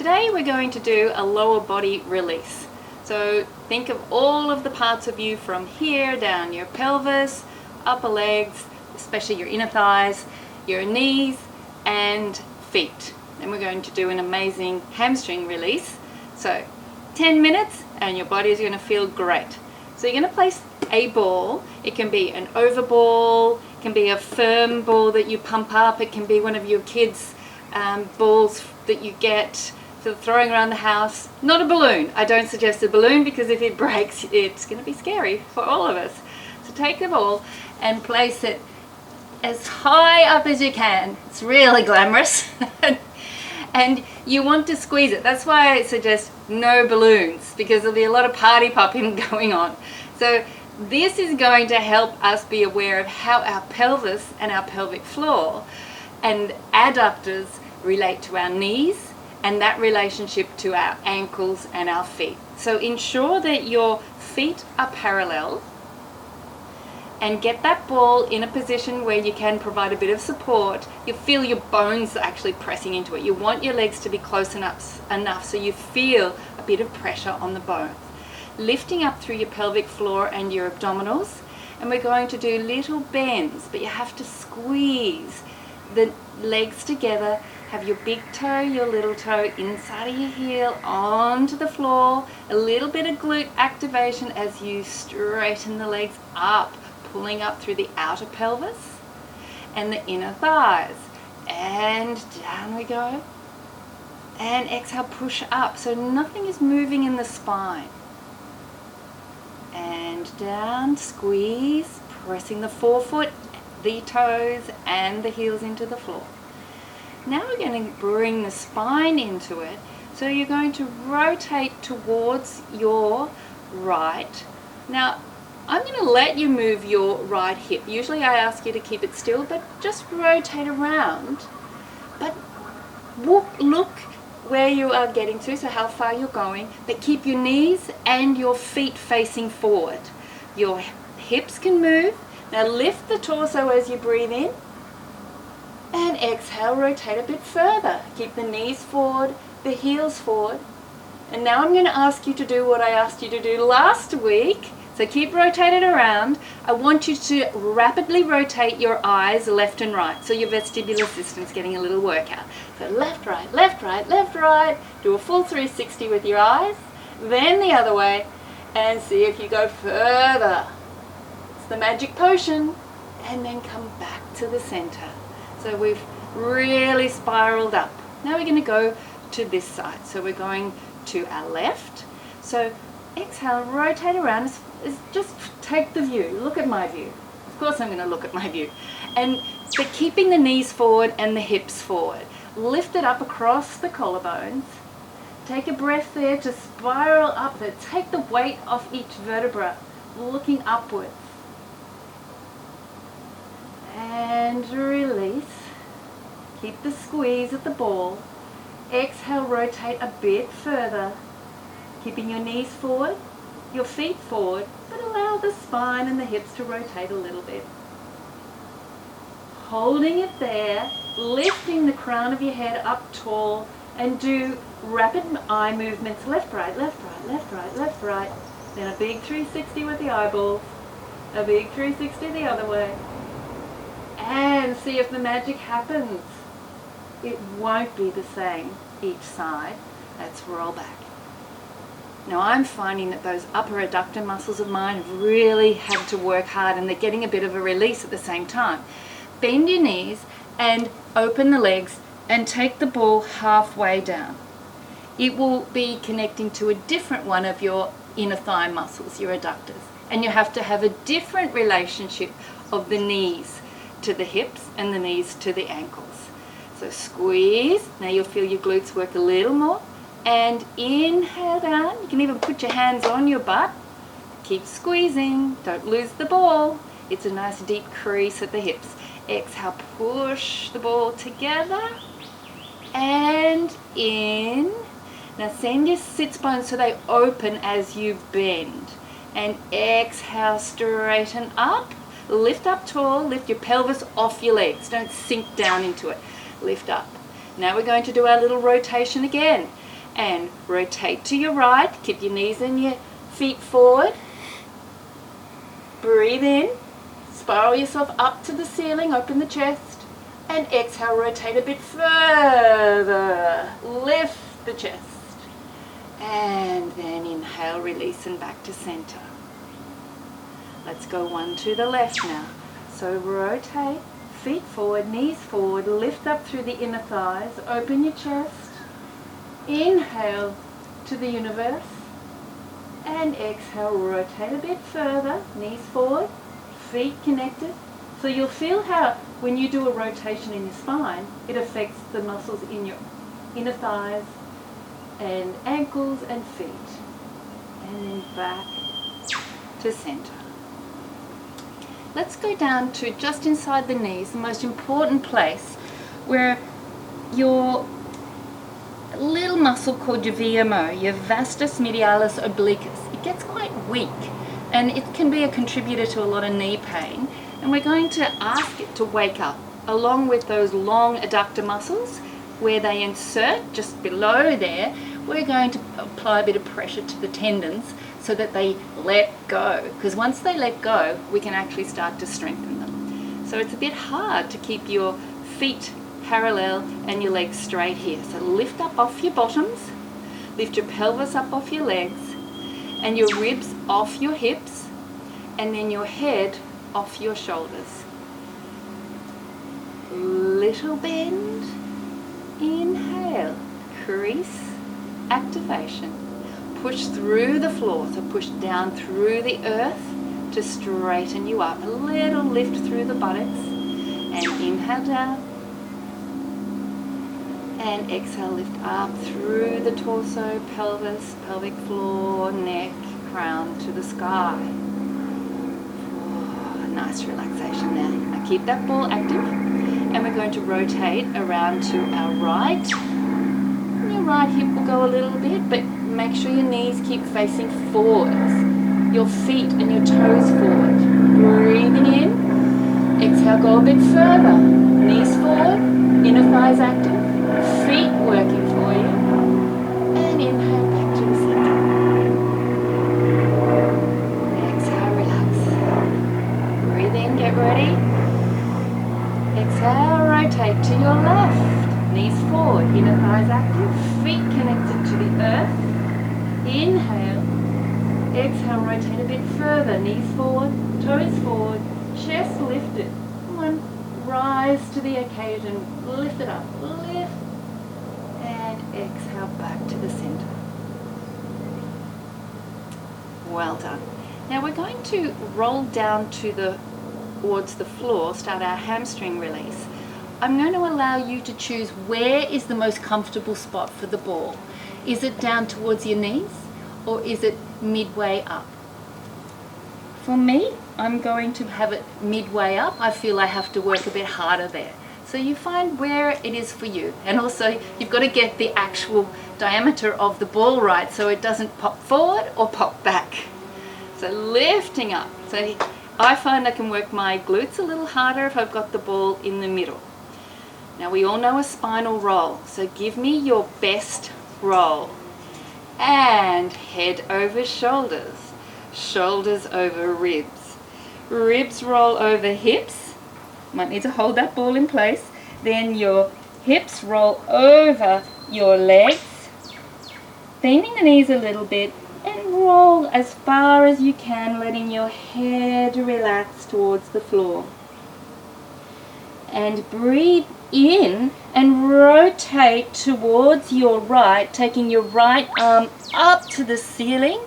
Today we're going to do a lower body release. So think of all of the parts of you from here down your pelvis, upper legs, especially your inner thighs, your knees and feet. And we're going to do an amazing hamstring release. So 10 minutes and your body is going to feel great. So you're going to place a ball. It can be an over ball, it can be a firm ball that you pump up, it can be one of your kids' balls that you get for throwing around the house. Not a balloon. I don't suggest a balloon because if it breaks it's going to be scary for all of us. So take the ball and place it as high up as you can. It's really glamorous. And you want to squeeze it. That's why I suggest no balloons, because there'll be a lot of party popping going on. So this is going to help us be aware of how our pelvis and our pelvic floor and adductors relate to our knees and that relationship to our ankles and our feet. So ensure that your feet are parallel and get that ball in a position where you can provide a bit of support. You feel your bones actually pressing into it. You want your legs to be close enough so you feel a bit of pressure on the bones. Lifting up through your pelvic floor and your abdominals, and we're going to do little bends, but you have to squeeze the legs together. Have your big toe, your little toe inside of your heel onto the floor. A little bit of glute activation as you straighten the legs up, pulling up through the outer pelvis and the inner thighs. And down we go. And exhale, push up. So nothing is moving in the spine. And down, squeeze, pressing the forefoot, the toes and the heels into the floor. Now we're going to bring the spine into it. So you're going to rotate towards your right. Now I'm going to let you move your right hip. Usually I ask you to keep it still, but just rotate around. But look where you are getting to, so how far you're going, but keep your knees and your feet facing forward. Your hips can move. Now lift the torso as you breathe in and exhale, rotate a bit further. Keep the knees forward, the heels forward. And now I'm going to ask you to do what I asked you to do last week. So keep rotating around. I want you to rapidly rotate your eyes left and right, so your vestibular system's getting a little workout. So left, right, left, right, left, right. Do a full 360 with your eyes, then the other way, and see if you go further. It's the magic potion. And then come back to the center. So we've really spiraled up. Now we're going to go to this side. So we're going to our left. So exhale, rotate around. Just take the view. Look at my view. Of course I'm going to look at my view. And so keeping the knees forward and the hips forward. Lift it up across the collarbones. Take a breath there to spiral up there. Take the weight off each vertebra, looking upwards. And release. Keep the squeeze at the ball. Exhale, rotate a bit further. Keeping your knees forward, your feet forward, but allow the spine and the hips to rotate a little bit. Holding it there, lifting the crown of your head up tall, and do rapid eye movements, left, right, left, right, left, right, left, right. Then a big 360 with the eyeballs, a big 360 the other way. And see if the magic happens. It won't be the same each side. Let's roll back. Now I'm finding that those upper adductor muscles of mine have really had to work hard, and they're getting a bit of a release at the same time. Bend your knees and open the legs and take the ball halfway down. It will be connecting to a different one of your inner thigh muscles, your adductors. And you have to have a different relationship of the knees to the hips and the knees to the ankles. So squeeze. Now you'll feel your glutes work a little more. And inhale down. You can even put your hands on your butt. Keep squeezing. Don't lose the ball. It's a nice deep crease at the hips. Exhale, push the ball together. And in. Now send your sits bones so they open as you bend. And exhale, straighten up. Lift up tall. Lift your pelvis off your legs. Don't sink down into it. Lift up. Now we're going to do our little rotation again. And rotate to your right. Keep your knees and your feet forward. Breathe in. Spiral yourself up to the ceiling. Open the chest. And exhale, rotate a bit further. Lift the chest. And then inhale, release, and back to center. Let's go one to the left now. So rotate, feet forward, knees forward, lift up through the inner thighs, open your chest. Inhale to the universe. And exhale, rotate a bit further, knees forward, feet connected. So you'll feel how when you do a rotation in your spine, it affects the muscles in your inner thighs and ankles and feet. And then back to center. Let's go down to just inside the knees, the most important place where your little muscle called your VMO, your vastus medialis obliquus, it gets quite weak and it can be a contributor to a lot of knee pain. And we're going to ask it to wake up along with those long adductor muscles where they insert just below there. We're going to apply a bit of pressure to the tendons so that they let go, because once they let go we can actually start to strengthen them. So it's a bit hard to keep your feet parallel and your legs straight here. So lift up off your bottoms, lift your pelvis up off your legs and your ribs off your hips, and then your head off your shoulders. Little bend, inhale, crease, activation. Push through the floor, so push down through the earth to straighten you up. A little lift through the buttocks, and inhale down. And exhale, lift up through the torso, pelvis, pelvic floor, neck, crown to the sky. Oh, nice relaxation there. Now keep that ball active, and we're going to rotate around to our right. Your right hip will go a little bit, but make sure your knees keep facing forwards. Your feet and your toes forward. Breathing in. Exhale, go a bit further. Knees forward, inner thighs active, feet working for you. And inhale back to the center. Exhale, relax. Breathe in, get ready. Exhale, rotate to your left. Knees forward, inner thighs active, feet connected to the earth. Inhale, exhale, rotate a bit further, knees forward, toes forward, chest lifted. Come on, rise to the occasion, lift it up, lift, and exhale back to the center. Well done. Now we're going to roll down towards the floor, start our hamstring release. I'm going to allow you to choose where is the most comfortable spot for the ball. Is it down towards your knees or is it midway up? For me, I'm going to have it midway up. I feel I have to work a bit harder there. So you find where it is for you. And also you've got to get the actual diameter of the ball right so it doesn't pop forward or pop back. So lifting up. So I find I can work my glutes a little harder if I've got the ball in the middle. Now we all know a spinal roll, so give me your best roll. And head over shoulders, shoulders over ribs. Ribs roll over hips. Might need to hold that ball in place. Then your hips roll over your legs, bending the knees a little bit, and roll as far as you can, letting your head relax towards the floor. And breathe in and rotate towards your right, taking your right arm up to the ceiling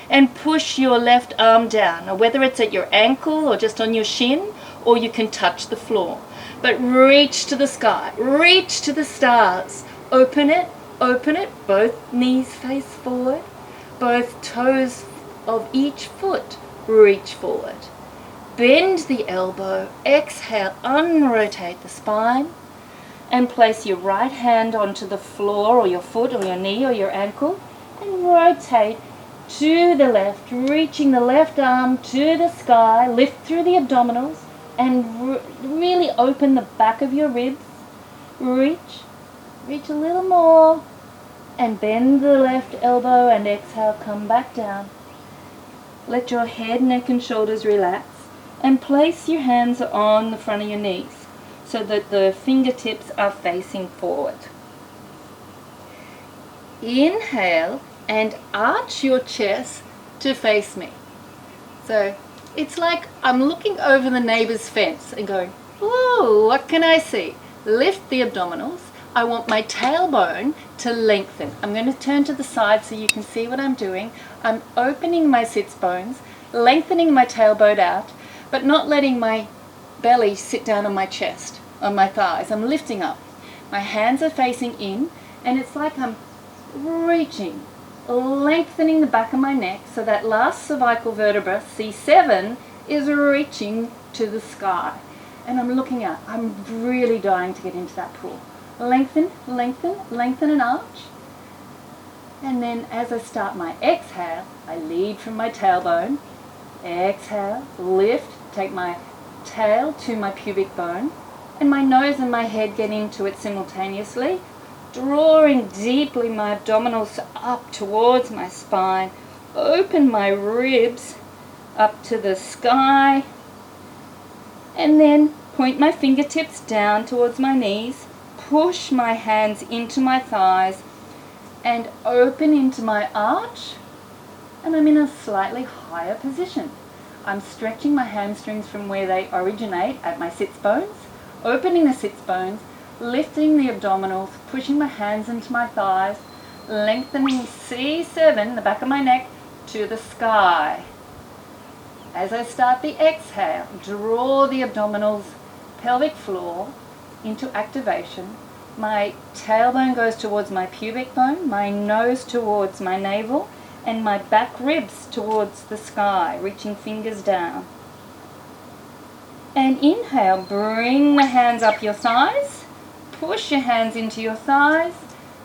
and push your left arm down. Now whether it's at your ankle or just on your shin, or you can touch the floor. But reach to the sky, reach to the stars. Open it, both knees face forward, both toes of each foot reach forward. Bend the elbow, exhale, unrotate the spine, and place your right hand onto the floor or your foot or your knee or your ankle, and rotate to the left, reaching the left arm to the sky. Lift through the abdominals and really open the back of your ribs. Reach a little more, And bend the left elbow and exhale, come back down. Let your head, neck and shoulders relax and place your hands on the front of your knees so that the fingertips are facing forward. Inhale and arch your chest to face me. So it's like I'm looking over the neighbor's fence and going, "Ooh, what can I see?" Lift the abdominals. I want my tailbone to lengthen. I'm going to turn to the side so you can see what I'm doing. I'm opening my sits bones, lengthening my tailbone out, but not letting my belly sit down on my chest, on my thighs. I'm lifting up. My hands are facing in, and it's like I'm reaching, lengthening the back of my neck so that last cervical vertebra, C7, is reaching to the sky. And I'm looking out. I'm really dying to get into that pool. Lengthen, lengthen, lengthen and arch. And then as I start my exhale, I lead from my tailbone. Exhale, lift, take my tail to my pubic bone, and my nose and my head get into it simultaneously, drawing deeply my abdominals up towards my spine, open my ribs up to the sky, and then point my fingertips down towards my knees, push my hands into my thighs and open into my arch, and I'm in a slightly higher position. I'm stretching my hamstrings from where they originate at my sits bones, opening the sits bones, lifting the abdominals, pushing my hands into my thighs, lengthening C7, the back of my neck, to the sky. As I start the exhale, draw the abdominals, pelvic floor into activation. My tailbone goes towards my pubic bone, my nose towards my navel, and my back ribs towards the sky, reaching fingers down. And inhale, bring the hands up your thighs, push your hands into your thighs,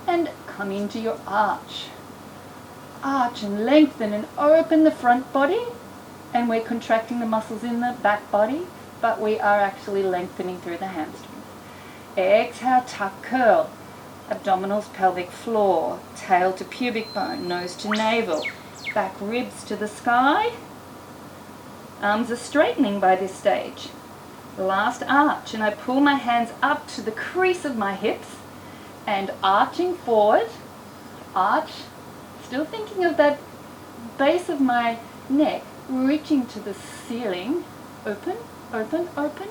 and come into your arch. Arch and lengthen and open the front body, and we're contracting the muscles in the back body, but we are actually lengthening through the hamstrings. Exhale, tuck, curl. Abdominals, pelvic floor, tail to pubic bone, nose to navel, back ribs to the sky. Arms are straightening by this stage. Last arch, and I pull my hands up to the crease of my hips and arching forward. Arch, still thinking of that base of my neck, reaching to the ceiling. Open, open, open.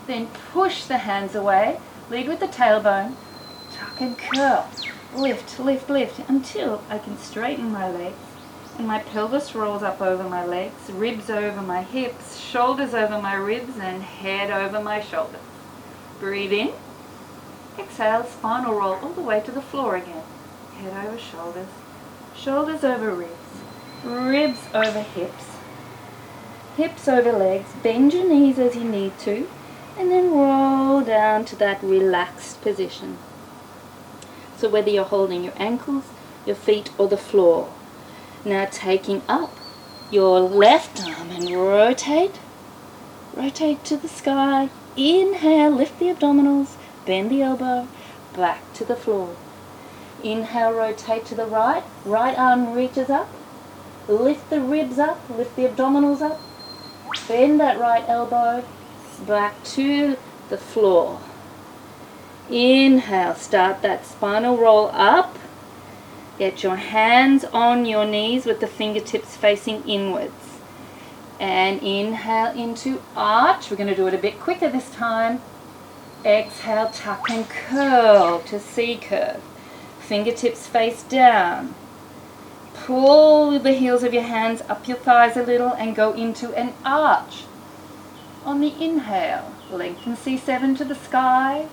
Then push the hands away. Lead with the tailbone. Tuck and curl. Lift, lift, lift until I can straighten my legs. And my pelvis rolls up over my legs, ribs over my hips, shoulders over my ribs, and head over my shoulders. Breathe in. Exhale, spinal roll all the way to the floor again. Head over shoulders, shoulders over ribs, ribs over hips, hips over legs. Bend your knees as you need to, and then roll down to that relaxed position. So whether you're holding your ankles, your feet, or the floor. Now taking up your left arm and rotate. Rotate to the sky. Inhale, lift the abdominals, bend the elbow, back to the floor. Inhale, rotate to the right. Right arm reaches up. Lift the ribs up, lift the abdominals up. Bend that right elbow, back to the floor. Inhale, start that spinal roll up. Get your hands on your knees with the fingertips facing inwards. And inhale into arch. We're going to do it a bit quicker this time. Exhale, tuck and curl to C curve. Fingertips face down. Pull the heels of your hands up your thighs a little and go into an arch. On the inhale, lengthen C7 to the sky.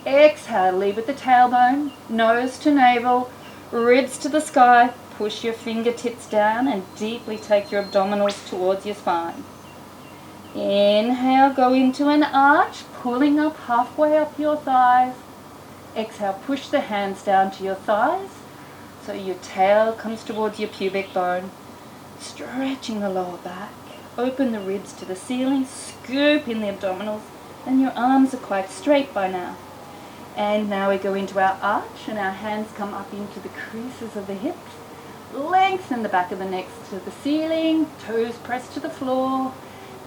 Exhale, lead with the tailbone, nose to navel, ribs to the sky. Push your fingertips down and deeply take your abdominals towards your spine. Inhale, go into an arch, pulling up halfway up your thighs. Exhale, push the hands down to your thighs so your tail comes towards your pubic bone. Stretching the lower back. Open the ribs to the ceiling, scoop in the abdominals, and your arms are quite straight by now. And now we go into our arch and our hands come up into the creases of the hips. Lengthen the back of the neck to the ceiling, toes pressed to the floor.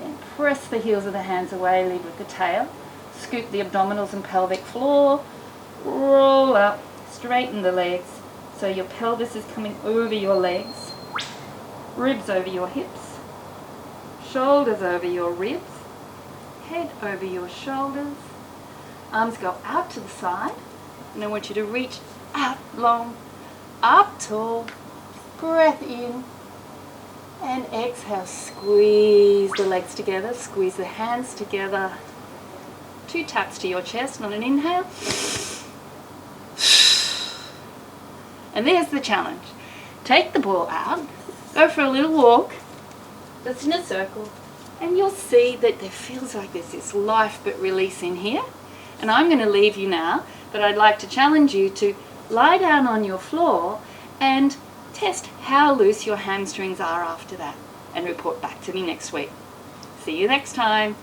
Then press the heels of the hands away, lead with the tail. Scoop the abdominals and pelvic floor. Roll up, straighten the legs. So your pelvis is coming over your legs. Ribs over your hips. Shoulders over your ribs. Head over your shoulders. Arms go out to the side. And I want you to reach out long, up tall. Breath in. And exhale, squeeze the legs together, squeeze the hands together. 2 taps to your chest on an inhale. And there's the challenge. Take the ball out, go for a little walk, just in a circle, and you'll see that there feels like there's this life but release in here. And I'm going to leave you now, but I'd like to challenge you to lie down on your floor and test how loose your hamstrings are after that, and report back to me next week. See you next time.